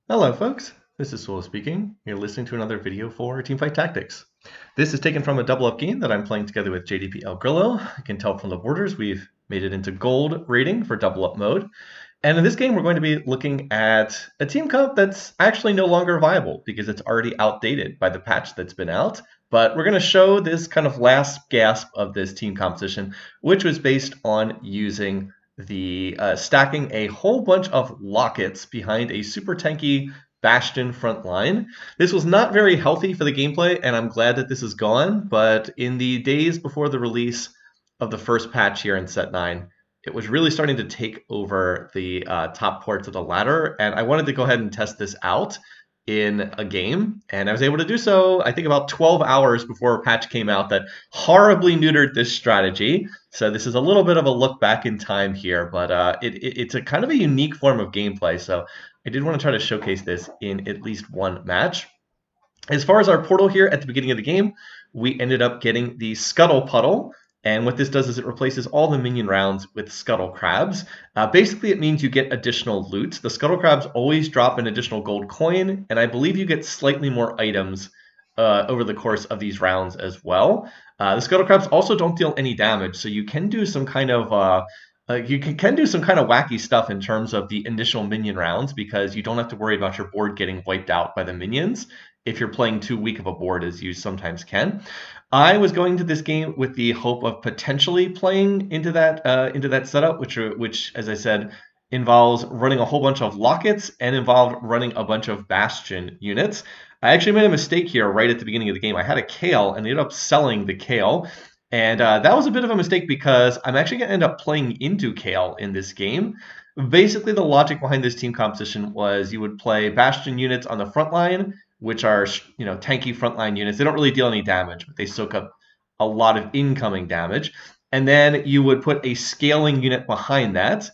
Hello folks, this is Solo speaking. You're listening to another video for Teamfight Tactics. This is taken from a double up game that I'm playing together with JDP El Grillo. You can tell from the borders we've made it into gold rating for double up mode. And in this game we're going to be looking at a team comp that's actually no longer viable because it's already outdated by the patch that's been out. But we're going to show this kind of last gasp of this team composition, which was based on using the stacking a whole bunch of lockets behind a super tanky Bastion front line. This was not very healthy for the gameplay, and I'm glad that this is gone, but in the days before the release of the first patch here in set 9, it was really starting to take over the top parts of the ladder, and I wanted to go ahead and test this out in a game, and I was able to do so, I think, about 12 hours before a patch came out that horribly neutered this strategy. So this is a little bit of a look back in time here, but it's a kind of a unique form of gameplay, so I did want to try to showcase this in at least one match. As far as our portal here at the beginning of the game, we ended up getting the Scuttle Puddle, and what this does is it replaces all the minion rounds with Scuttle Crabs. Basically, it means you get additional loot. The Scuttle Crabs always drop an additional gold coin, and I believe you get slightly more items over the course of these rounds as well. The Scuttle Crabs also don't deal any damage, so you can do some kind of wacky stuff in terms of the initial minion rounds because you don't have to worry about your board getting wiped out by the minions if you're playing too weak of a board as you sometimes can. I was going to this game with the hope of potentially playing into that setup, which, as I said, involves running a whole bunch of lockets and involved running a bunch of Bastion units. I actually made a mistake here right at the beginning of the game. I had a Kayle and ended up selling the Kayle. And that was a bit of a mistake because I'm actually going to end up playing into Kayle in this game. Basically, the logic behind this team composition was you would play Bastion units on the front line, which are tanky frontline units. They don't really deal any damage, but they soak up a lot of incoming damage. And then you would put a scaling unit behind that,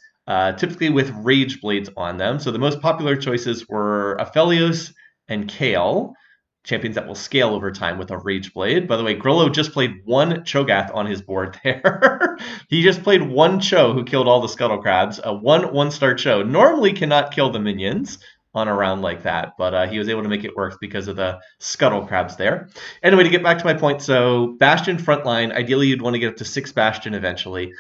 typically with Rage Blades on them. So the most popular choices were Aphelios and Kayle, champions that will scale over time with a Rage Blade. By the way, Grillo just played one Cho'Gath on his board there. He just played one Cho who killed all the Scuttle Crabs. A one-star Cho normally cannot kill the minions on a round like that, but he was able to make it work because of the Scuttle Crabs there. Anyway, to get back to my point, so Bastion frontline, ideally you'd want to get up to 6 Bastion eventually,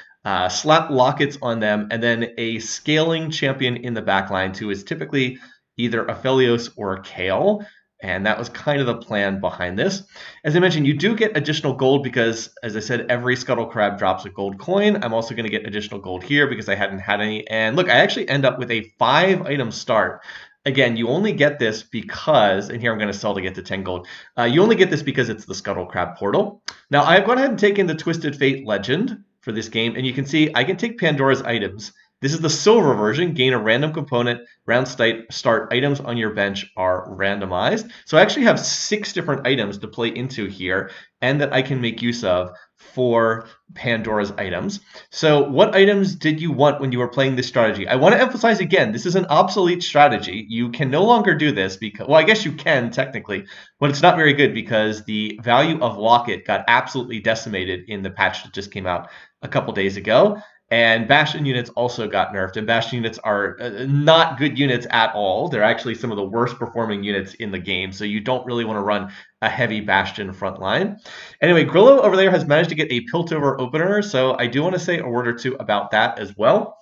slap lockets on them, and then a scaling champion in the backline who is typically either Aphelios or Kayle. And that was kind of the plan behind this. As I mentioned, you do get additional gold because, as I said, every Scuttle Crab drops a gold coin. I'm also going to get additional gold here because I hadn't had any. And look, I actually end up with a 5-item start. Again, you only get this because, and here I'm going to sell to get to 10 gold. You only get this because it's the Scuttle Crab portal. Now, I've gone ahead and taken the Twisted Fate Legend for this game, and you can see I can take Pandora's items. This is the silver version. Gain a random component. Round start items on your bench are randomized. So I actually have 6 different items to play into here and that I can make use of for Pandora's items. So what items did you want when you were playing this strategy? I want to emphasize again, this is an obsolete strategy. You can no longer do this because, well, I guess you can technically, but it's not very good because the value of Locket got absolutely decimated in the patch that just came out a couple days ago. And Bastion units also got nerfed, and Bastion units are not good units at all. They're actually some of the worst performing units in the game, so you don't really want to run a heavy Bastion front line. Anyway, Grillo over there has managed to get a Piltover opener, so I do want to say a word or two about that as well.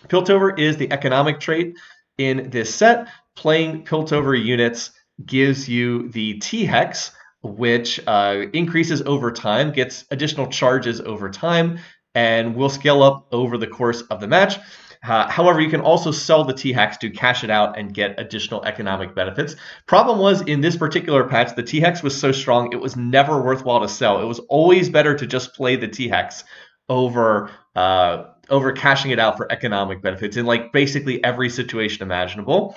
Piltover is the economic trait in this set. Playing Piltover units gives you the T-Hex, which increases over time, gets additional charges over time, and will scale up over the course of the match. However, you can also sell the T-Hex to cash it out and get additional economic benefits. Problem was, in this particular patch, the T-Hex was so strong, it was never worthwhile to sell. It was always better to just play the T-Hex over cashing it out for economic benefits in like basically every situation imaginable.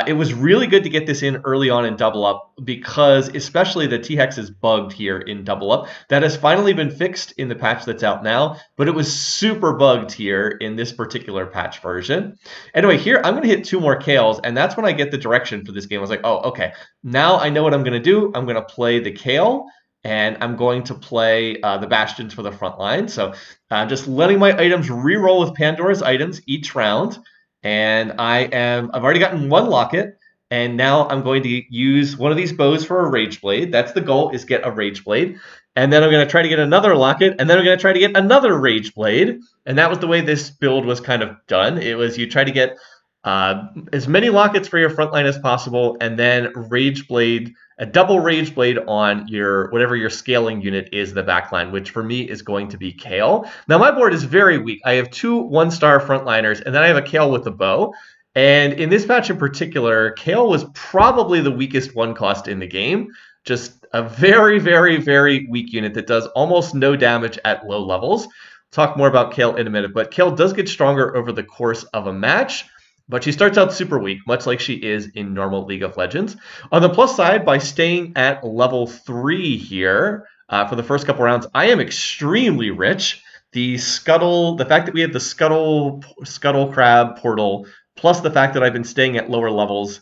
It was really good to get this in early on in Double Up because especially the T-Hex is bugged here in Double Up. That has finally been fixed in the patch that's out now, but it was super bugged here in this particular patch version. Anyway, here I'm going to hit 2 more Kayles, and that's when I get the direction for this game. I was like, oh, okay, now I know what I'm going to do. I'm going to play the Kayle, and I'm going to play the Bastions for the front line. So I'm just letting my items re-roll with Pandora's items each round. And I've already gotten 1 Locket, And now I'm going to use one of these bows for a Rage Blade. That's the goal, is get a Rage Blade. And then I'm going to try to get another Locket, and then I'm going to try to get another Rage Blade. And that was the way this build was kind of done. It was you try to get as many Lockets for your front line as possible, and then Rage Blade, a double Rage Blade on your whatever your scaling unit is in the backline, which for me is going to be Kayle. Now my board is very weak. I have 2 1-star frontliners, and then I have a Kayle with a bow. And in this match in particular, Kayle was probably the weakest 1 cost in the game. Just a very, very, very weak unit that does almost no damage at low levels. Talk more about Kayle in a minute, but Kayle does get stronger over the course of a match. But she starts out super weak, much like she is in normal League of Legends. On the plus side, by staying at level 3 here for the first couple rounds, I am extremely rich. The fact that we have the Scuttle Crab portal, plus the fact that I've been staying at lower levels,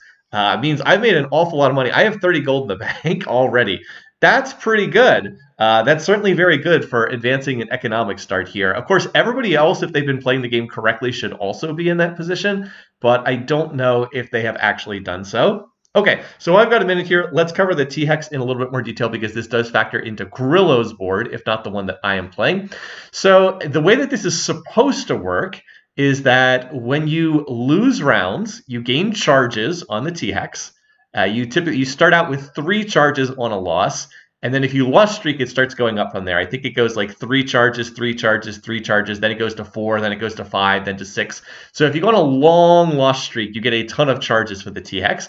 means I've made an awful lot of money. I have 30 gold in the bank already. That's pretty good. That's certainly very good for advancing an economic start here. Of course, everybody else, if they've been playing the game correctly, should also be in that position, but I don't know if they have actually done so. Okay, so I've got a minute here. Let's cover the T-Hex in a little bit more detail because this does factor into Grillo's board, if not the one that I am playing. So the way that this is supposed to work is that when you lose rounds, you gain charges on the T-Hex. You start out with 3 charges on a loss, and then if you lost streak, it starts going up from there. I think it goes like 3 charges, 3 charges, 3 charges, then it goes to 4, then it goes to 5, then to 6. So if you go on a long loss streak, you get a ton of charges for the T-Hex.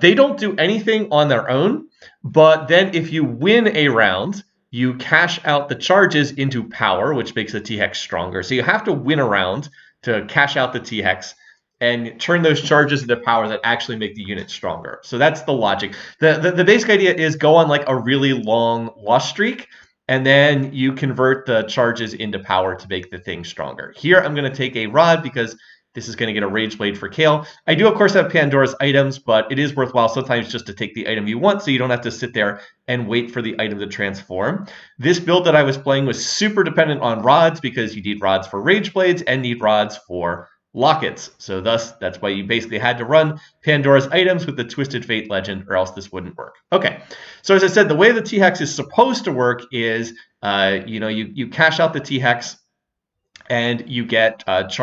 They don't do anything on their own, but then if you win a round, you cash out the charges into power, which makes the T-Hex stronger. So you have to win a round to cash out the T-Hex and turn those charges into power that actually make the unit stronger. So that's the logic. The basic idea is go on like a really long loss streak, and then you convert the charges into power to make the thing stronger. Here I'm going to take a rod because this is going to get a Rage Blade for Kayle. I do, of course, have Pandora's items, but it is worthwhile sometimes just to take the item you want so you don't have to sit there and wait for the item to transform. This build that I was playing was super dependent on rods because you need rods for Rage Blades and need rods for Lockets. So thus, that's why you basically had to run Pandora's items with the Twisted Fate legend, or else this wouldn't work. Okay, so as I said, the way the T-Hex is supposed to work is, you cash out the T-Hex, and you get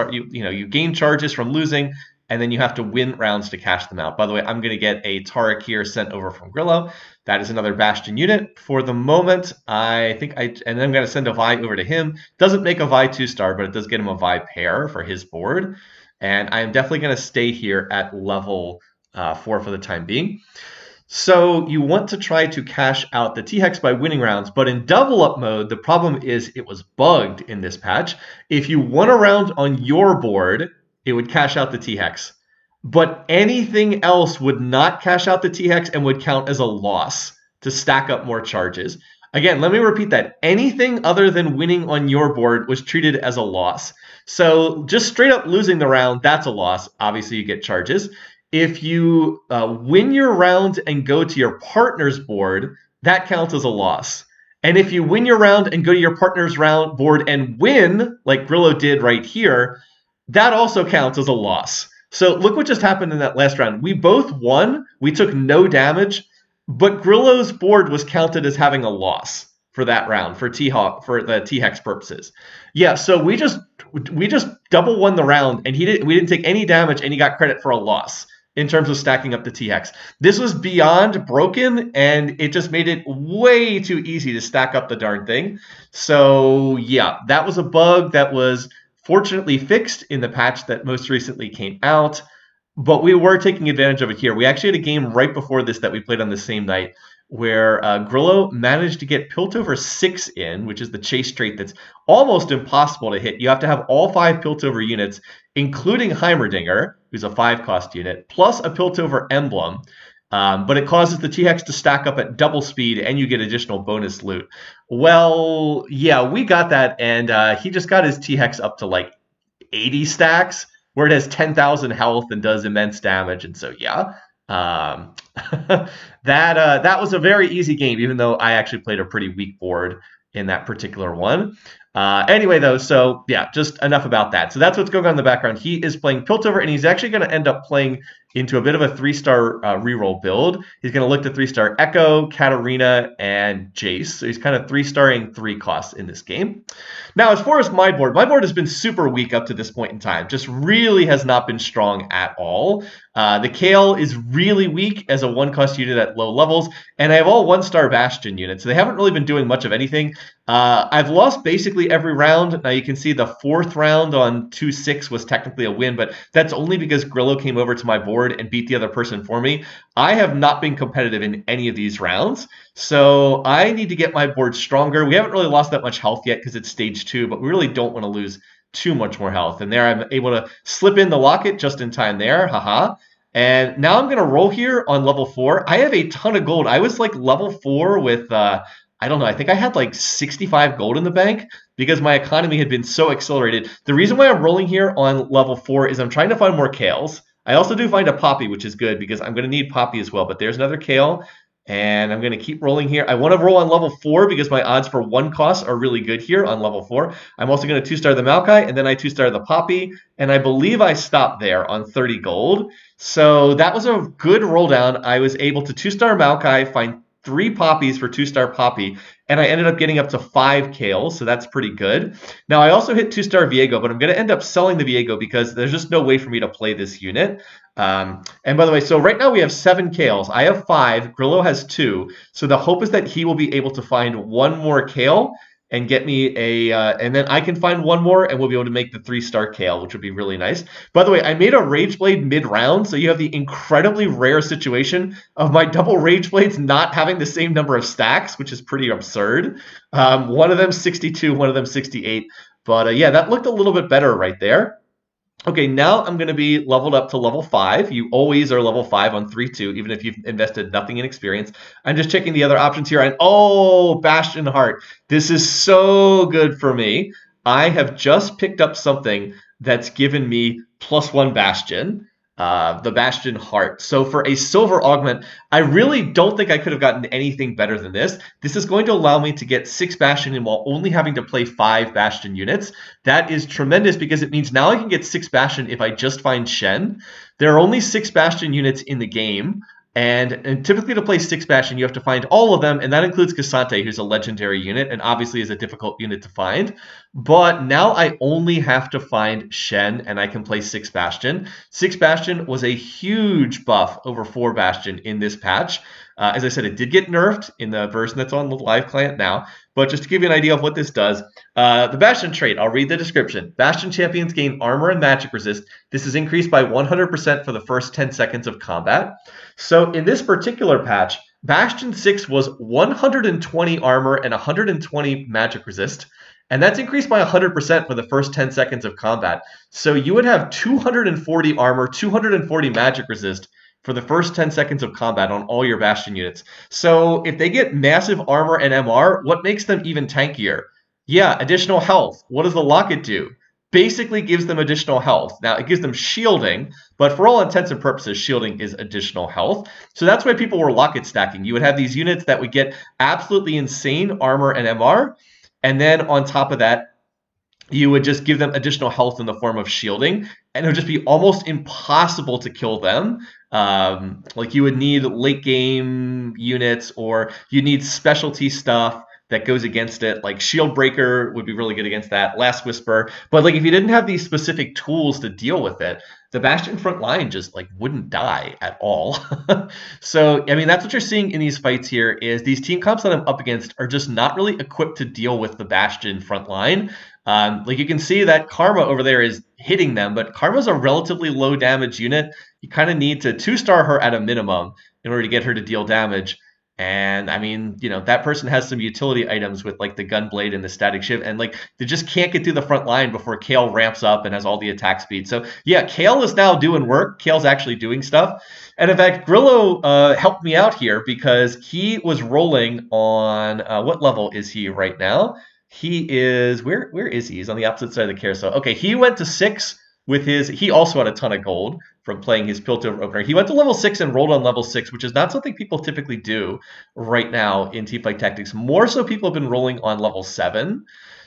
you gain charges from losing, and then you have to win rounds to cash them out. By the way, I'm going to get a Taric here sent over from Grillo. That is another Bastion unit. For the moment, and then I'm going to send a Vi over to him. Doesn't make a Vi 2-star, but it does get him a Vi pair for his board. And I am definitely going to stay here at level 4 for the time being. So you want to try to cash out the T-Hex by winning rounds, but in double up mode, the problem is it was bugged in this patch. If you won a round on your board, it would cash out the T-Hex. But anything else would not cash out the T-Hex and would count as a loss to stack up more charges. Again, let me repeat that. Anything other than winning on your board was treated as a loss. So just straight up losing the round, that's a loss. Obviously, you get charges. If you win your round and go to your partner's board, that counts as a loss. And if you win your round and go to your partner's round board and win, like Grillo did right here, that also counts as a loss. So look what just happened in that last round. We both won. We took no damage, but Grillo's board was counted as having a loss for that round for the T-Hex purposes. Yeah, so we just double won the round, and we didn't take any damage, and he got credit for a loss in terms of stacking up the T-Hex. This was beyond broken, and it just made it way too easy to stack up the darn thing. So yeah, that was a bug that was fortunately fixed in the patch that most recently came out, but we were taking advantage of it here. We actually had a game right before this that we played on the same night where Grillo managed to get Piltover 6 in, which is the chase trait that's almost impossible to hit. You have to have all 5 Piltover units, including Heimerdinger, who's a 5-cost unit, plus a Piltover emblem. But it causes the T-Hex to stack up at double speed, and you get additional bonus loot. Well, yeah, we got that, and he just got his T-Hex up to like 80 stacks, where it has 10,000 health and does immense damage, and so yeah. That was a very easy game, even though I actually played a pretty weak board in that particular one. Anyway, though, so yeah, just enough about that. So that's what's going on in the background. He is playing Piltover, and he's actually going to end up playing into a bit of a 3-star reroll build. He's going to look to 3-star Echo, Katarina, and Jace. So he's kind of 3-starring 3 costs in this game. Now, as far as my board has been super weak up to this point in time. Just really has not been strong at all. The Kayle is really weak as a 1-cost unit at low levels, and I have all 1-star Bastion units, so they haven't really been doing much of anything. I've lost basically every round. Now you can see the 4th round on 2-6 was technically a win, but that's only because Grillo came over to my board and beat the other person for me. I have not been competitive in any of these rounds, so I need to get my board stronger. We haven't really lost that much health yet because it's stage 2, but we really don't want to lose too much more health. And there I'm able to slip in the locket just in time there. Haha. And now I'm going to roll here on level 4. I have a ton of gold. I was like level 4 with, I don't know, I think I had like 65 gold in the bank because my economy had been so accelerated. The reason why I'm rolling here on level 4 is I'm trying to find more Kayles. I also do find a Poppy, which is good because I'm going to need Poppy as well. But there's another Kayle. And I'm going to keep rolling here. I want to roll on level 4 because my odds for 1 cost are really good here on level 4. I'm also going to 2-star the Maokai, and then I 2-star the Poppy. And I believe I stopped there on 30 gold. So that was a good roll down. I was able to 2-star Maokai, find 3 Poppies for 2-star Poppy, and I ended up getting up to 5 Kayles, so that's pretty good. Now, I also hit 2-star Viego, but I'm going to end up selling the Viego because there's just no way for me to play this unit. And by the way, so right now we have 7 Kayles. I have 5. Grillo has 2. So the hope is that he will be able to find 1 more Kayle and get me a, and then I can find 1 more and we'll be able to make the 3-star Kayle, which would be really nice. By the way, I made a Rage Blade mid-round, so you have the incredibly rare situation of my double Rage Blades not having the same number of stacks, which is pretty absurd. One of them 62, one of them 68. But yeah, that looked a little bit better right there. Okay, now I'm going to be leveled up to level 5. You always are level 5 on 3-2, even if you've invested nothing in experience. I'm just checking the other options here. And oh, Bastion Heart. This is so good for me. I have just picked up something that's given me +1 Bastion. The Bastion Heart. So for a silver augment, I really don't think I could have gotten anything better than this. This is going to allow me to get 6 Bastion in while only having to play 5 Bastion units. That is tremendous because it means now I can get 6 Bastion if I just find Shen. There are only 6 Bastion units in the game. And typically to play 6 Bastion, you have to find all of them, and that includes Cassante, who's a legendary unit, and obviously is a difficult unit to find. But now I only have to find Shen, and I can play 6 Bastion. 6 Bastion was a huge buff over 4 Bastion in this patch. As I said, it did get nerfed in the version that's on the live client now. But just to give you an idea of what this does, the Bastion trait, I'll read the description. Bastion champions gain armor and magic resist. This is increased by 100% for the first 10 seconds of combat. So in this particular patch, Bastion 6 was 120 armor and 120 magic resist. And that's increased by 100% for the first 10 seconds of combat. So you would have 240 armor, 240 magic resist for the first 10 seconds of combat on all your Bastion units. So if they get massive armor and MR, what makes them even tankier? Yeah, additional health. What does the Locket do? Basically gives them additional health. Now, it gives them shielding, but for all intents and purposes, shielding is additional health. So that's why people were Locket stacking. You would have these units that would get absolutely insane armor and MR, and then on top of that, you would just give them additional health in the form of shielding, and it would just be almost impossible to kill them. Like you would need late game units, or you need specialty stuff that goes against it. Like Shield Breaker would be really good against that, Last Whisper. But like if you didn't have these specific tools to deal with it, the Bastion front line just like wouldn't die at all. So, I mean, that's what you're seeing in these fights here is these team comps that I'm up against are just not really equipped to deal with the Bastion front line. Like you can see that Karma over there is hitting them, but Karma's a relatively low damage unit. You kind of need to 2-star her at a minimum in order to get her to deal damage. And I mean, you know, that person has some utility items with like the Gunblade and the Static Shiv, and like they just can't get through the front line before Kayle ramps up and has all the attack speed. So yeah, Kayle is now doing work. Kayle's actually doing stuff. And in fact, Grillo helped me out here because he was rolling on, what level is he right now? He is, where is he? He's on the opposite side of the carousel. Okay, he went to 6 with his, he also had a ton of gold from playing his Piltover opener. He went to level 6 and rolled on level 6, which is not something people typically do right now in Teamfight Tactics. More so people have been rolling on level 7.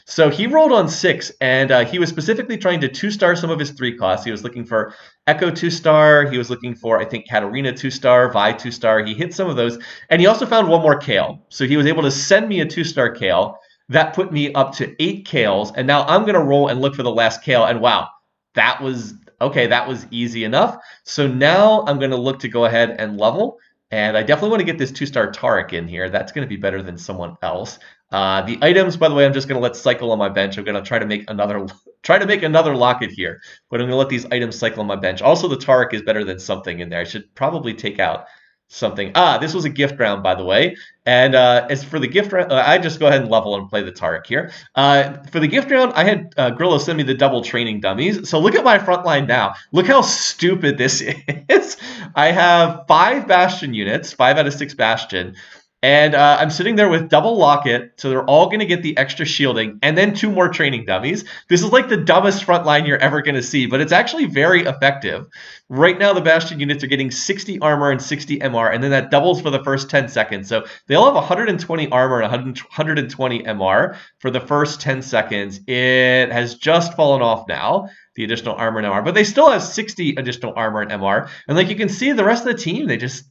So he rolled on 6, and he was specifically trying to 2-star some of his 3 costs. He was looking for Echo 2-star. He was looking for, I think, Katarina 2-star, Vi 2-star. He hit some of those. And he also found one more Kayle. So he was able to send me a 2-star Kayle. That put me up to 8 Kayles. And now I'm going to roll and look for the last Kayle. And wow, that was, okay, that was easy enough. So now I'm going to look to go ahead and level. And I definitely want to get this 2-star Taric in here. That's going to be better than someone else. The items, by the way, I'm just going to let cycle on my bench. I'm going to try to make another locket here, but I'm going to let these items cycle on my bench. Also, the Taric is better than something in there. I should probably take out something. This was a gift round, by the way. And as for the gift round, I just go ahead and level and play the Taric here. For the gift round, I had Grillo send me the double training dummies. So look at my front line now. Look how stupid this is. I have 5 Bastion units, 5 out of 6 Bastion. And I'm sitting there with double Locket, so they're all going to get the extra shielding, and then 2 more training dummies. This is like the dumbest front line you're ever going to see, but it's actually very effective. Right now, the Bastion units are getting 60 armor and 60 MR, and then that doubles for the first 10 seconds. So they all have 120 armor and 120 MR for the first 10 seconds. It has just fallen off now, the additional armor and MR, but they still have 60 additional armor and MR. And like you can see, the rest of the team, they just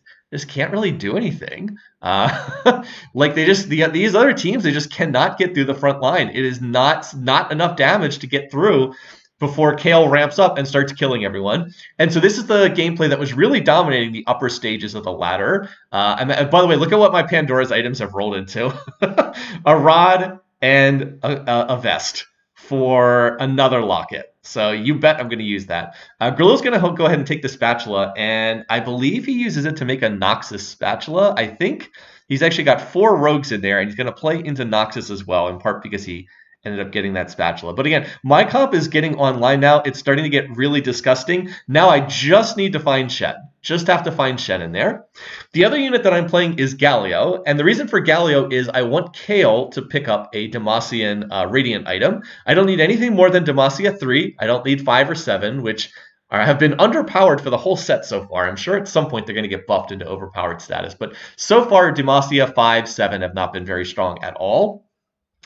can't really do anything. Like these other teams, they just cannot get through the front line. It is not enough damage to get through before Kayle ramps up and starts killing everyone. And so this is the gameplay that was really dominating the upper stages of the ladder. And by the way, look at what my Pandora's items have rolled into. A rod and a vest for another locket. So you bet I'm going to use that. Grillo's going to go ahead and take the spatula, and I believe he uses it to make a Noxus spatula. I think he's actually got 4 rogues in there, and he's going to play into Noxus as well, in part because he ended up getting that spatula. But again, my comp is getting online now. It's starting to get really disgusting. Now I just need to find Shen. Just have to find Shen in there. The other unit that I'm playing is Galio, and the reason for Galio is I want Kayle to pick up a Demacian Radiant item. I don't need anything more than Demacia 3. I don't need 5 or 7, which have been underpowered for the whole set so far. I'm sure at some point they're going to get buffed into overpowered status, but so far Demacia 5, 7 have not been very strong at all.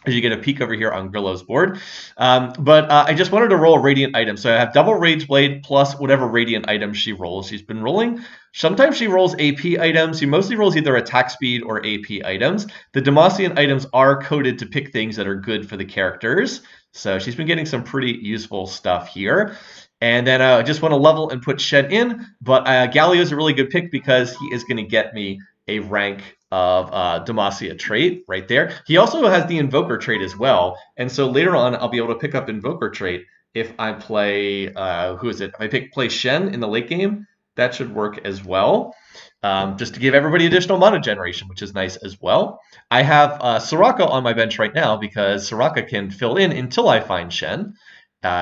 As you get a peek over here on Grillo's board. But I just wanted to roll a Radiant item. So I have double Rage Blade plus whatever Radiant item she rolls. She's been rolling. Sometimes she rolls AP items. She mostly rolls either attack speed or AP items. The Demacian items are coded to pick things that are good for the characters. So she's been getting some pretty useful stuff here. And then I just want to level and put Shen in. But Galio is a really good pick because he is going to get me a rank of Demacia trait right there. He also has the Invoker trait as well. And so later on, I'll be able to pick up Invoker trait if I play, If I play Shen in the late game, that should work as well. Just to give everybody additional mana generation, which is nice as well. I have Soraka on my bench right now because Soraka can fill in until I find Shen.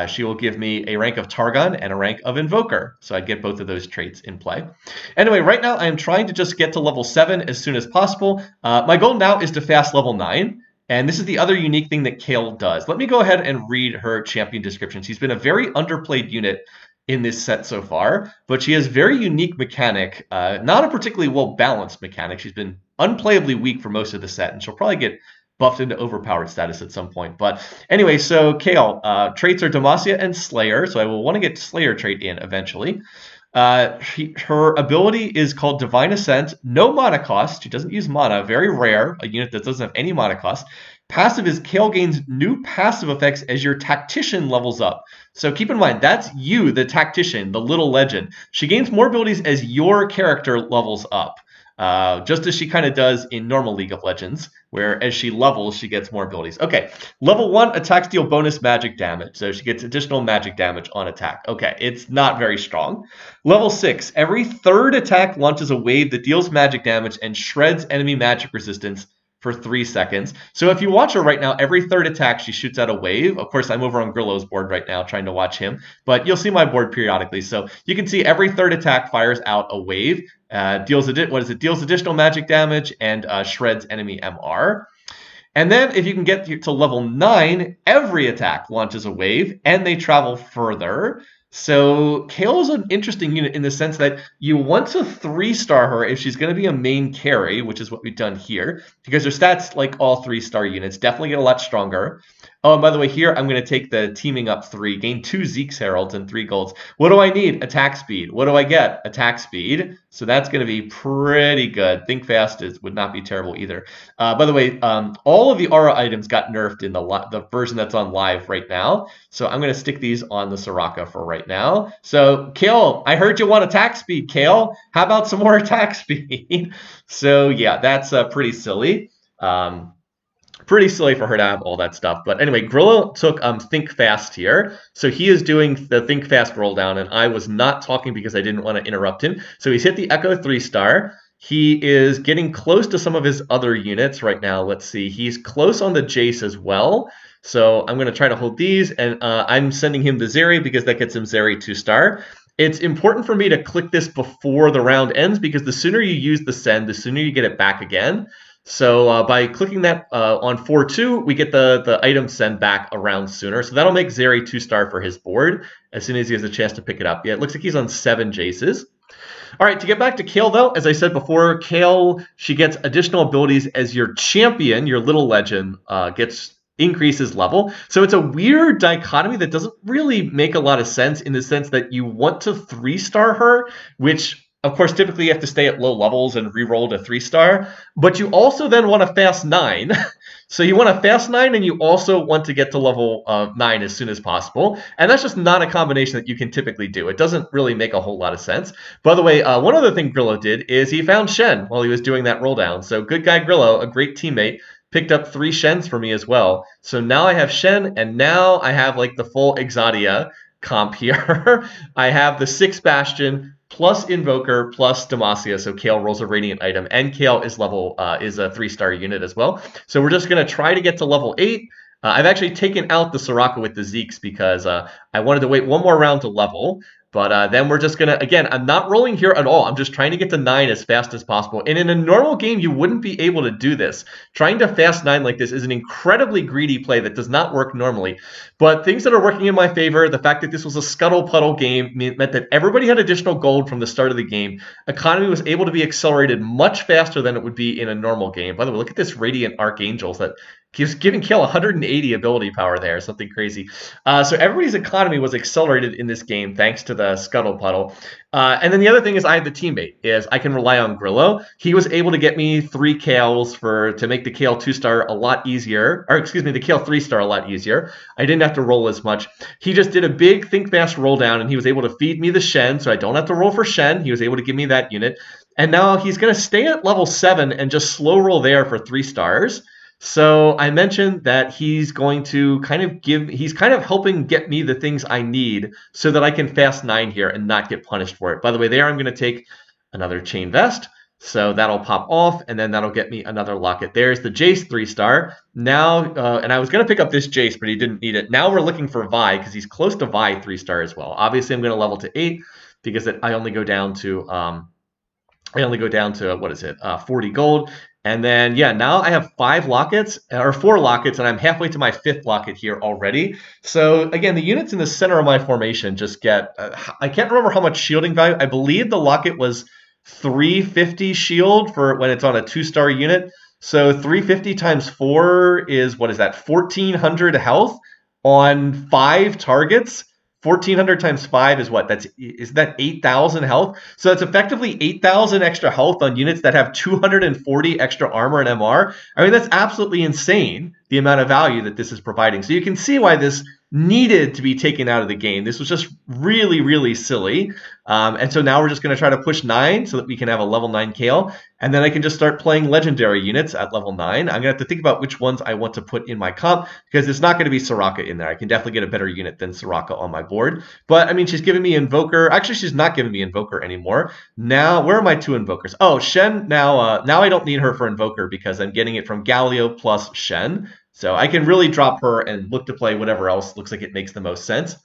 She will give me a rank of Targon and a rank of Invoker. So I get both of those traits in play. Anyway, right now I am trying to just get to level 7 as soon as possible. My goal now is to fast level 9. And this is the other unique thing that Kayle does. Let me go ahead and read her champion description. She's been a very underplayed unit in this set so far, but she has very unique mechanic, not a particularly well-balanced mechanic. She's been unplayably weak for most of the set, and she'll probably get buffed into overpowered status at some point. But anyway, so Kayle, traits are Demacia and Slayer, so I will want to get Slayer trait in eventually. Her ability is called Divine Ascent, no mana cost. She doesn't use mana, very rare, a unit that doesn't have any mana cost. Passive is Kayle gains new passive effects as your Tactician levels up. So keep in mind, that's you, the Tactician, the little legend. She gains more abilities as your character levels up. Just as she kind of does in normal League of Legends, where as she levels, she gets more abilities. Okay, level 1, attacks deal bonus magic damage. So she gets additional magic damage on attack. Okay, it's not very strong. Level 6, every third attack launches a wave that deals magic damage and shreds enemy magic resistance for 3 seconds. So if you watch her right now, every third attack, she shoots out a wave. Of course, I'm over on Grillo's board right now trying to watch him, but you'll see my board periodically. So you can see every third attack fires out a wave, deals additional magic damage, and shreds enemy MR. And then if you can get to level 9, every attack launches a wave, and they travel further. So Kayle is an interesting unit in the sense that you want to 3-star her if she's going to be a main carry, which is what we've done here, because her stats, like all 3-star units, definitely get a lot stronger. Oh, and by the way, here I'm going to take the teaming up 3, gain 2 Zeke's Heralds and 3 golds. What do I need? Attack speed. What do I get? Attack speed. So that's going to be pretty good. Think fast would not be terrible either. By the way, all of the aura items got nerfed in the version that's on live right now. So I'm going to stick these on the Soraka for right now. So Kayle, I heard you want attack speed, Kayle. How about some more attack speed? So yeah, that's pretty silly. Pretty silly for her to have all that stuff. But anyway, Grillo took Think Fast here. So he is doing the Think Fast roll down, and I was not talking because I didn't want to interrupt him. So he's hit the Echo 3-star. He is getting close to some of his other units right now. Let's see. He's close on the Jace as well. So I'm going to try to hold these, and I'm sending him the Zeri because that gets him Zeri 2-star. It's important for me to click this before the round ends because the sooner you use the send, the sooner you get it back again. So by clicking that on 4-2, we get the item send back a round sooner. So that'll make Zeri 2-star for his board as soon as he has a chance to pick it up. Yeah, it looks like he's on 7 Jaces. All right, to get back to Kayle, though, as I said before, Kayle, she gets additional abilities as your champion, your little legend, increases level. So it's a weird dichotomy that doesn't really make a lot of sense in the sense that you want to 3-star her, which of course, typically you have to stay at low levels and re-roll to 3-star, but you also then want a fast 9. So you want a fast 9 and you also want to get to level 9 as soon as possible. And that's just not a combination that you can typically do. It doesn't really make a whole lot of sense. By the way, one other thing Grillo did is he found Shen while he was doing that roll down. So good guy Grillo, a great teammate, picked up 3 Shens for me as well. So now I have Shen, and now I have like the full Exodia comp here. I have the 6 Bastion, plus Invoker, plus Demacia, so Kayle rolls a Radiant item, and Kayle is a 3-star unit as well. So we're just going to try to get to level 8. I've actually taken out the Soraka with the Zeeks because I wanted to wait one more round to level. But then we're just going to, again, I'm not rolling here at all. I'm just trying to get to 9 as fast as possible. And in a normal game, you wouldn't be able to do this. Trying to fast 9 like this is an incredibly greedy play that does not work normally. But things that are working in my favor, the fact that this was a scuttle puddle game meant that everybody had additional gold from the start of the game. Economy was able to be accelerated much faster than it would be in a normal game. By the way, look at this Radiant Archangels that keeps giving Kayle 180 ability power there, something crazy. So everybody's economy was accelerated in this game thanks to the Scuttle Puddle. And then the other thing is I have the teammate, is I can rely on Grillo. He was able to get me 3 Kayles to make the Kayle 2-star a lot easier, or excuse me, the Kayle 3-star a lot easier. I didn't have to roll as much. He just did a big Think Fast roll down, and he was able to feed me the Shen, so I don't have to roll for Shen. He was able to give me that unit. And now he's going to stay at level 7 and just slow roll there for 3 stars. So I mentioned that he's going to he's kind of helping get me the things I need so that I can fast 9 here and not get punished for it. By the way, there I'm going to take another Chain Vest. So that'll pop off, and then that'll get me another Locket. There's the Jace 3-star. Now, and I was going to pick up this Jace, but he didn't need it. Now we're looking for Vi, because he's close to Vi 3-star as well. Obviously, I'm going to level to 8, because I only go down to, what is it, 40 gold. And then, yeah, now I have 5 Lockets, or 4 Lockets, and I'm halfway to my 5th Locket here already. So, again, the units in the center of my formation just get, I can't remember how much shielding value. I believe the Locket was 350 shield for when it's on a 2-star unit. So 350 times 4 is, what is that, 1,400 health on 5 targets. 1,400 times 5 is what? Is that 8,000 health? So it's effectively 8,000 extra health on units that have 240 extra armor and MR. I mean, that's absolutely insane, the amount of value that this is providing. So you can see why this needed to be taken out of the game. This was just really, really silly. And so now we're just going to try to push 9 so that we can have a level 9 Kayle. And then I can just start playing legendary units at level 9. I'm going to have to think about which ones I want to put in my comp because it's not going to be Soraka in there. I can definitely get a better unit than Soraka on my board. But, I mean, she's giving me Invoker. Actually, she's not giving me Invoker anymore. Now, where are my 2 Invokers? Oh, Shen. Now I don't need her for Invoker because I'm getting it from Galio plus Shen. So I can really drop her and look to play whatever else looks like it makes the most sense.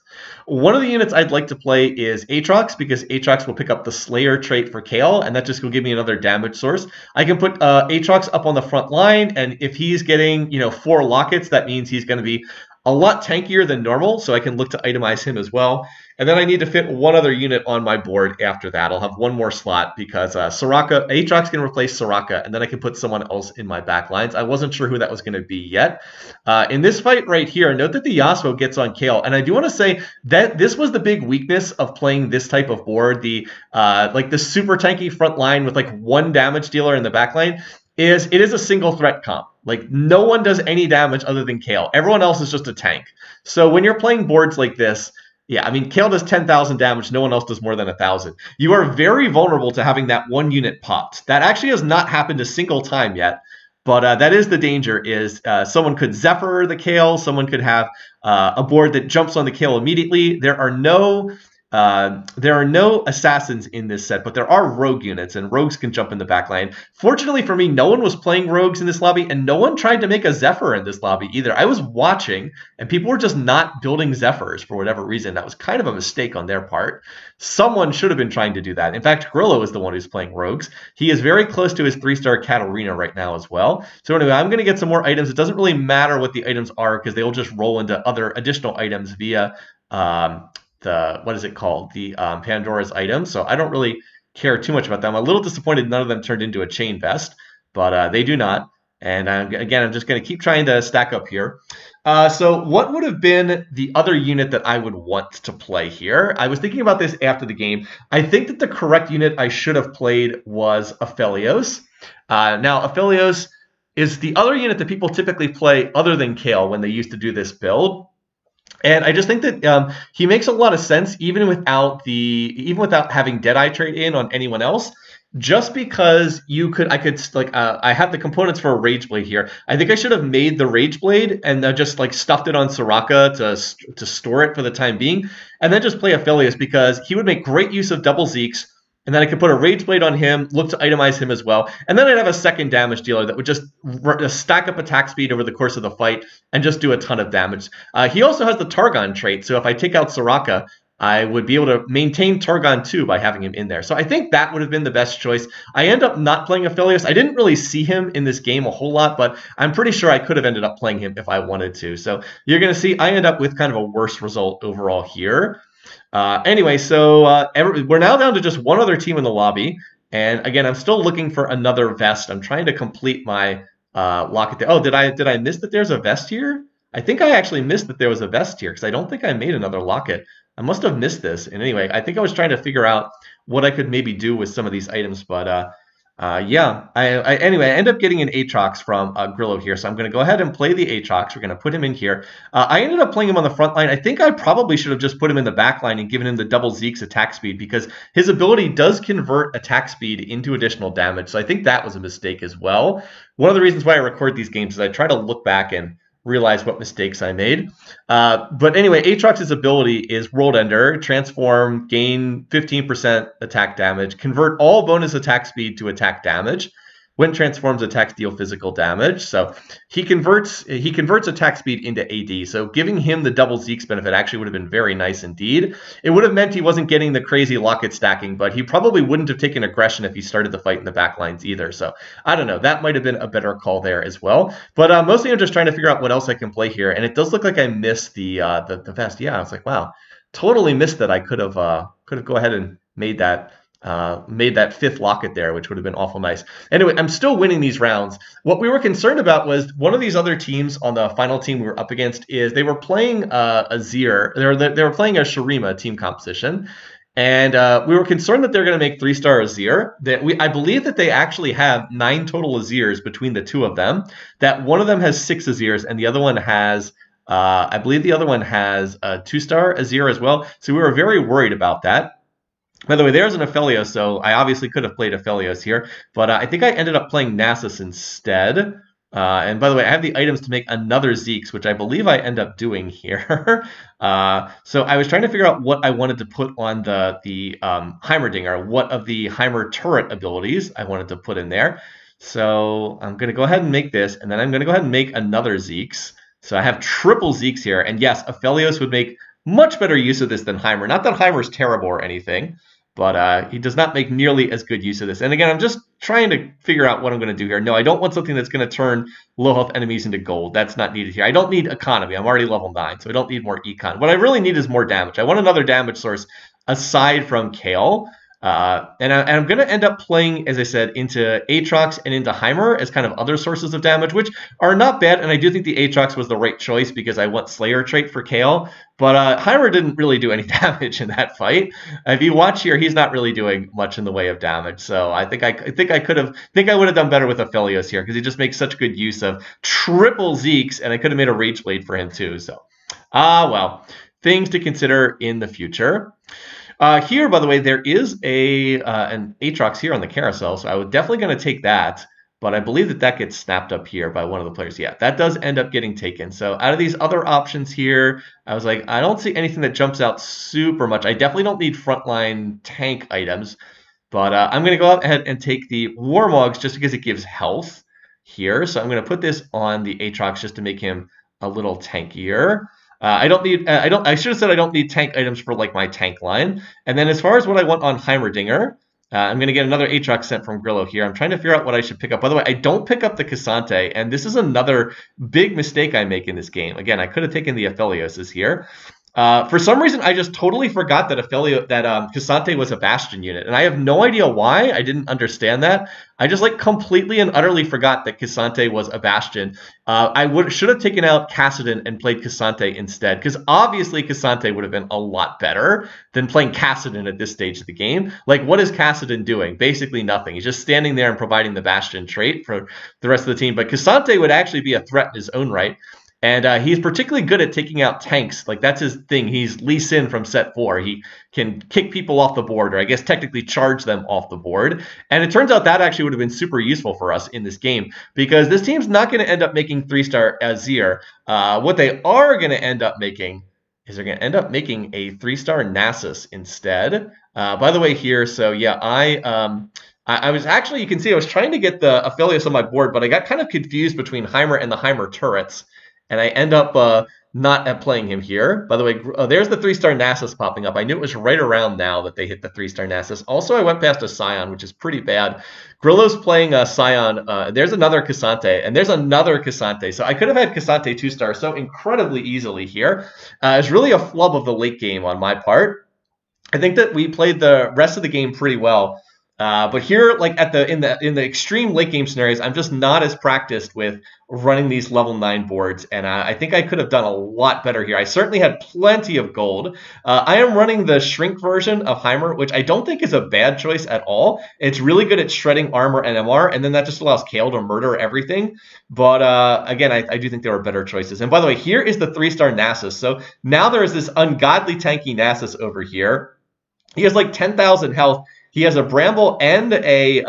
One of the units I'd like to play is Aatrox because Aatrox will pick up the Slayer trait for Kayle, and that just will give me another damage source. I can put Aatrox up on the front line, and if he's getting 4 Lockets, that means he's going to be a lot tankier than normal, so I can look to itemize him as well. And then I need to fit one other unit on my board after that. I'll have one more slot because Aatrox can replace Soraka, and then I can put someone else in my back lines. I wasn't sure who that was going to be yet. In this fight right here, note that the Yasuo gets on Kayle, and I do want to say that this was the big weakness of playing this type of board, the like the super tanky front line with like one damage dealer in the back line. It is a single threat comp. Like no one does any damage other than Kayle. Everyone else is just a tank. So when you're playing boards like this, yeah, I mean, Kayle does 10,000 damage. No one else does more than 1,000. You are very vulnerable to having that one unit popped. That actually has not happened a single time yet. But that is the danger, is someone could Zephyr the Kayle. Someone could have a board that jumps on the Kayle immediately. There are no assassins in this set, but there are rogue units, and rogues can jump in the backline. Fortunately for me, no one was playing rogues in this lobby, and no one tried to make a Zephyr in this lobby either. I was watching, and people were just not building Zephyrs for whatever reason. That was kind of a mistake on their part. Someone should have been trying to do that. In fact, Grillo is the one who's playing rogues. He is very close to his 3-star Katarina right now as well. So anyway, I'm going to get some more items. It doesn't really matter what the items are because they will just roll into other additional items via what is it called? The Pandora's items. So I don't really care too much about them. I'm a little disappointed none of them turned into a chain vest, but they do not. And again, I'm just going to keep trying to stack up here. So what would have been the other unit that I would want to play here? I was thinking about this after the game. I think that the correct unit I should have played was Aphelios. Now, Aphelios is the other unit that people typically play other than Kayle when they used to do this build. And I just think that he makes a lot of sense even without having Deadeye trade in on anyone else. Just because I have the components for a Rage Blade here. I think I should have made the Rage Blade and just like stuffed it on Soraka to store it for the time being, and then just play Aphelios because he would make great use of double Zeeks. And then I could put a Rage Blade on him, look to itemize him as well. And then I'd have a second damage dealer that would just stack up attack speed over the course of the fight and just do a ton of damage. He also has the Targon trait, so if I take out Soraka, I would be able to maintain Targon too by having him in there. So I think that would have been the best choice. I end up not playing Aphelios. I didn't really see him in this game a whole lot, but I'm pretty sure I could have ended up playing him if I wanted to. So you're going to see I end up with kind of a worse result overall here. Anyway, so we're now down to just one other team in the lobby. And again, I'm still looking for another vest. I'm trying to complete my locket there. Oh, did I miss that there's a vest here? I think I actually missed that there was a vest here because I don't think I made another locket. I must have missed this. And anyway, I think I was trying to figure out what I could maybe do with some of these items. But yeah, anyway, I end up getting an Aatrox from Grillo here. So I'm going to go ahead and play the Aatrox. We're going to put him in here. I ended up playing him on the front line. I think I probably should have just put him in the back line and given him the double Zeke's attack speed because his ability does convert attack speed into additional damage. So I think that was a mistake as well. One of the reasons why I record these games is I try to look back and realize what mistakes I made. But anyway, Aatrox's ability is World Ender, transform, gain 15% attack damage, convert all bonus attack speed to attack damage. When transforms, attacks deal physical damage. So he converts attack speed into AD. So giving him the double Zeke's benefit actually would have been very nice indeed. It would have meant he wasn't getting the crazy locket stacking, but he probably wouldn't have taken aggression if he started the fight in the back lines either. So I don't know. That might have been a better call there as well. But mostly I'm just trying to figure out what else I can play here. And it does look like I missed the vest. Yeah, I was like, wow, totally missed that. I could have go ahead and made that fifth locket there, which would have been awful nice. Anyway, I'm still winning these rounds. What we were concerned about was one of these other teams on the final team we were up against is they were playing a Azir. They were playing a Shurima team composition. And we were concerned that they're going to make 3-star Azir. I believe that they actually have 9 total Azirs between the two of them. That one of them has 6 Azirs and the other one has I believe the other one has a 2-star Azir as well. So we were very worried about that. By the way, there's an Aphelios, so I obviously could have played Aphelios here, but I think I ended up playing Nasus instead. And by the way, I have the items to make another Zeke's, which I believe I end up doing here. So I was trying to figure out what I wanted to put on the Heimerdinger, what of the Heimer turret abilities I wanted to put in there. So I'm going to go ahead and make this, and then I'm going to go ahead and make another Zeke's. So I have triple Zeke's here, and yes, Aphelios would make much better use of this than Heimer. Not that Heimer's terrible or anything. but he does not make nearly as good use of this. And again, I'm just trying to figure out what I'm going to do here. No, I don't want something that's going to turn low health enemies into gold. That's not needed here. I don't need economy. I'm already level 9, so I don't need more econ. What I really need is more damage. I want another damage source aside from Kayle. And I'm going to end up playing, as I said, into Aatrox and into Heimer as kind of other sources of damage, which are not bad. And I do think the Aatrox was the right choice because I want Slayer trait for Kayle. But Heimer didn't really do any damage in that fight. If you watch here, he's not really doing much in the way of damage. So I think I would have done better with Aphelios here because he just makes such good use of triple Zeeks, and I could have made a Rage Blade for him too. So well, things to consider in the future. Here, by the way, there is an Aatrox here on the carousel, so I was definitely going to take that, but I believe that gets snapped up here by one of the players. Yeah, that does end up getting taken. So out of these other options here, I was like, I don't see anything that jumps out super much. I definitely don't need frontline tank items, but I'm going to go ahead and take the Warmogs just because it gives health here. So I'm going to put this on the Aatrox just to make him a little tankier. I should have said I don't need tank items for like my tank line. And then as far as what I want on Heimerdinger, I'm going to get another Aatrox sent from Grillo here. I'm trying to figure out what I should pick up. By the way, I don't pick up the Cassante, and this is another big mistake I make in this game. Again, I could have taken the Aphelioses here. For some reason, I just totally forgot that Cassante was a Bastion unit, and I have no idea why. I didn't understand that. I just like completely and utterly forgot that Cassante was a Bastion. I should have taken out Kassadin and played Cassante instead, because obviously Cassante would have been a lot better than playing Kassadin at this stage of the game. Like, what is Kassadin doing? Basically nothing. He's just standing there and providing the Bastion trait for the rest of the team. But Cassante would actually be a threat in his own right. And he's particularly good at taking out tanks. Like, that's his thing. He's Lee Sin from set 4. He can kick people off the board, or I guess technically charge them off the board. And it turns out that actually would have been super useful for us in this game, because this team's not going to end up making 3-star Azir. What they are going to end up making is they're going to end up making a 3-star Nasus instead. By the way, here, so yeah, I was actually, you can see I was trying to get the Aphelios on my board, but I got kind of confused between Heimer and the Heimer turrets. And I end up not playing him here. By the way, there's the 3-star Nasus popping up. I knew it was right around now that they hit the 3-star Nasus. Also, I went past a Scion, which is pretty bad. Grillo's playing a Scion. There's another Cassante, and there's another Cassante. So I could have had Cassante 2-star so incredibly easily here. It's really a flub of the late game on my part. I think that we played the rest of the game pretty well. But here, like in the extreme late game scenarios, I'm just not as practiced with running these level 9 boards, and I think I could have done a lot better here. I certainly had plenty of gold. I am running the shrink version of Heimer, which I don't think is a bad choice at all. It's really good at shredding armor and MR, and then that just allows Kayle to murder everything. But again, I do think there are better choices. And by the way, here is the 3-star Nasus. So now there is this ungodly tanky Nasus over here. He has like 10,000 health. He has a Bramble and a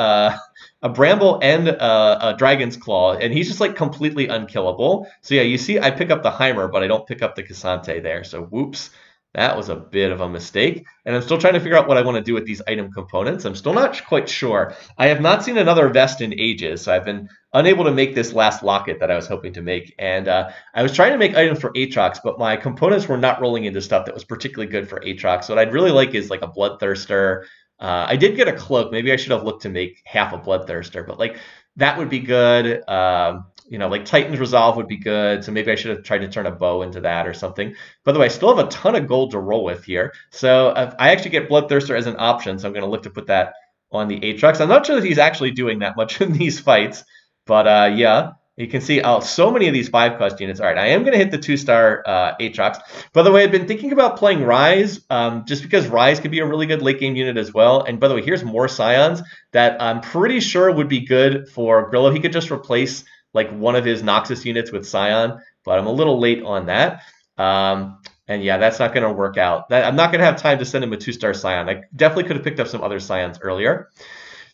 Dragon's Claw, and he's just like completely unkillable. So yeah, you see I pick up the Heimer, but I don't pick up the Cassante there. So whoops, that was a bit of a mistake. And I'm still trying to figure out what I want to do with these item components. I'm still not quite sure. I have not seen another vest in ages, so I've been unable to make this last locket that I was hoping to make. And I was trying to make items for Aatrox, but my components were not rolling into stuff that was particularly good for Aatrox. So what I'd really like is like a Bloodthirster. I did get a cloak. Maybe I should have looked to make half a Bloodthirster, but like that would be good. Like Titan's Resolve would be good. So maybe I should have tried to turn a bow into that or something. By the way, I still have a ton of gold to roll with here. So I actually get Bloodthirster as an option. So I'm going to look to put that on the Aatrox. I'm not sure that he's actually doing that much in these fights, but yeah. You can see so many of these 5-cost units. All right, I am going to hit the 2-star Aatrox. By the way, I've been thinking about playing Rise, just because Rise could be a really good late-game unit as well. And by the way, here's more Scions that I'm pretty sure would be good for Grillo. He could just replace like one of his Noxus units with Scion, but I'm a little late on that. And yeah, that's not going to work out. I'm not going to have time to send him a 2-star Scion. I definitely could have picked up some other Scions earlier.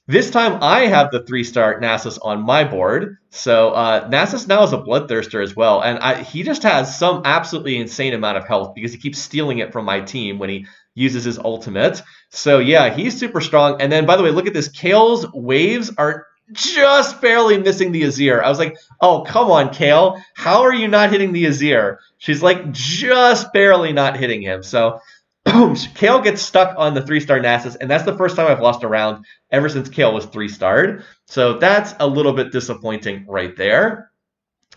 This time I have the 3-star Nasus on my board. So Nasus now is a Bloodthirster as well. And he just has some absolutely insane amount of health because he keeps stealing it from my team when he uses his ultimate. So yeah, he's super strong. And then, by the way, look at this. Kayle's waves are just barely missing the Azir. I was like, oh, come on, Kayle. How are you not hitting the Azir? She's like just barely not hitting him. So Kayle gets stuck on the 3-star Nasus, and that's the first time I've lost a round ever since Kayle was 3-starred. So that's a little bit disappointing right there.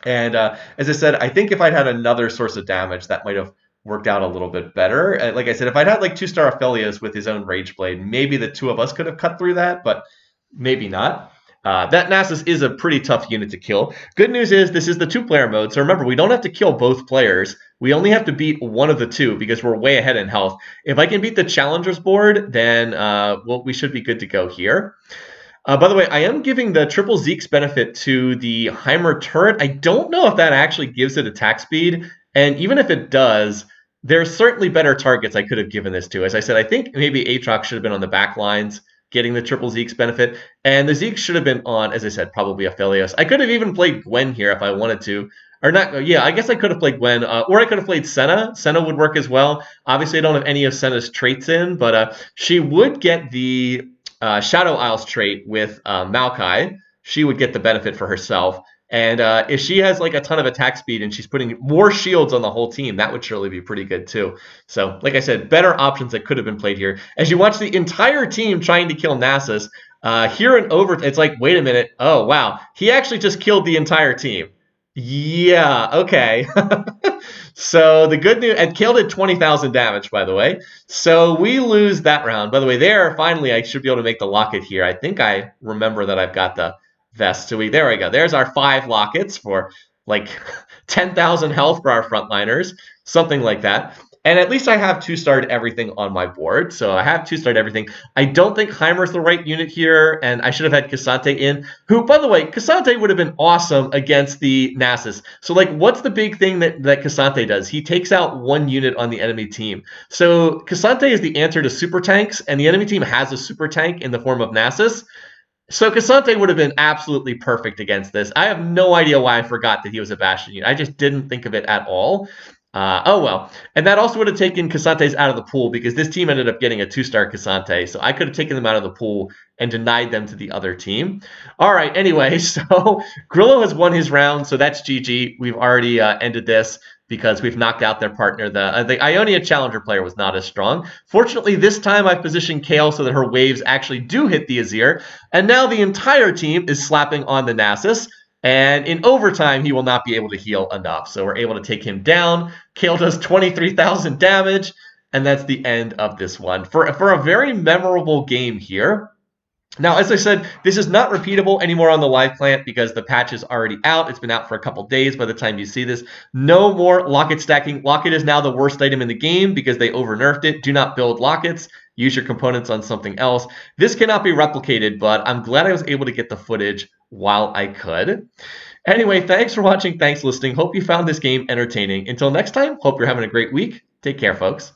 And as I said, I think if I'd had another source of damage, that might have worked out a little bit better. Like I said, if I'd had like 2-star Aphelios with his own Rage Blade, maybe the two of us could have cut through that, but maybe not. That Nasus is a pretty tough unit to kill. Good news is this is the 2-player mode, so remember, we don't have to kill both players. We only have to beat one of the two because we're way ahead in health. If I can beat the Challengers board, then well, we should be good to go here. By the way, I am giving the triple Zeke's benefit to the Heimer turret. I don't know if that actually gives it attack speed, and even if it does, there's certainly better targets I could have given this to. As I said, I think maybe Aatrox should have been on the back lines getting the triple Zeke's benefit, and the Zeke should have been on, as I said, probably Aphelios. I could have even played Gwen here if I wanted to. Or not, yeah, I guess I could have played Gwen, or I could have played Senna. Senna would work as well. Obviously, I don't have any of Senna's traits in, but she would get the Shadow Isles trait with Maokai. She would get the benefit for herself. And if she has like a ton of attack speed and she's putting more shields on the whole team, that would surely be pretty good too. So, like I said, better options that could have been played here. As you watch the entire team trying to kill Nasus, here in over, it's like, wait a minute. Oh, wow. He actually just killed the entire team. Yeah, okay. So the good news, and Kayle did 20,000 damage, by the way. So we lose that round. By the way, there, finally, I should be able to make the locket here. I think I remember that I've got the vest. So there we go. There's our 5 lockets for like 10,000 health for our frontliners, something like that. And at least I have 2-starred everything on my board. So I have 2-starred everything. I don't think Heimer's the right unit here, and I should have had K'Sante in, who, by the way, K'Sante would have been awesome against the Nasus. So, like, what's the big thing that K'Sante does? He takes out one unit on the enemy team. So K'Sante is the answer to super tanks, and the enemy team has a super tank in the form of Nasus. So K'Sante would have been absolutely perfect against this. I have no idea why I forgot that he was a Bastion unit. I just didn't think of it at all. Oh well. And that also would have taken K'Sante's out of the pool because this team ended up getting a 2-star K'Sante. So I could have taken them out of the pool and denied them to the other team. All right, anyway, so Grillo has won his round, so that's GG. We've already ended this because we've knocked out their partner. The Ionia Challenger player was not as strong. Fortunately, this time I've positioned Kayle so that her waves actually do hit the Azir. And now the entire team is slapping on the Nasus. And in overtime, he will not be able to heal enough. So we're able to take him down. Kayle does 23,000 damage. And that's the end of this one. For a very memorable game here. Now, as I said, this is not repeatable anymore on the live plant because the patch is already out. It's been out for a couple days by the time you see this. No more Locket stacking. Locket is now the worst item in the game because they over-nerfed it. Do not build Lockets. Use your components on something else. This cannot be replicated, but I'm glad I was able to get the footage while I could. Anyway, thanks for watching. Thanks for listening. Hope you found this game entertaining. Until next time, hope you're having a great week. Take care, folks.